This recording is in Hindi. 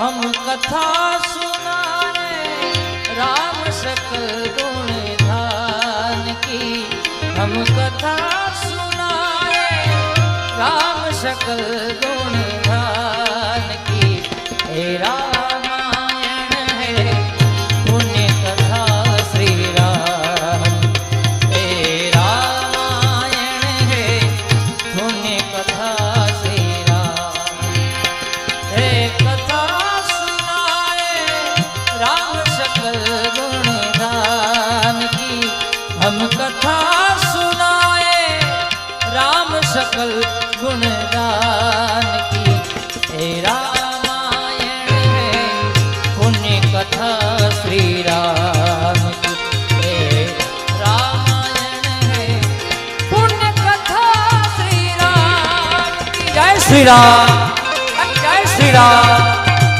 हम कथा सुनाए राम सकल गुण धान की। हम कथा सुनाए राम सकल गुण धान की। हे रामायण है पुण्य कथा श्री राम। हे रामायण है पुण्य कथा श्री राम। हे कथा सुनाए राम सकल गुण गान की। हम कथा सुनाए राम सकल गुण गान की। हे रामायण है पुण्य कथा श्री राम की। हे रामायण है पुण्य कथा श्री राम की। जय श्री राम, जय श्री राम।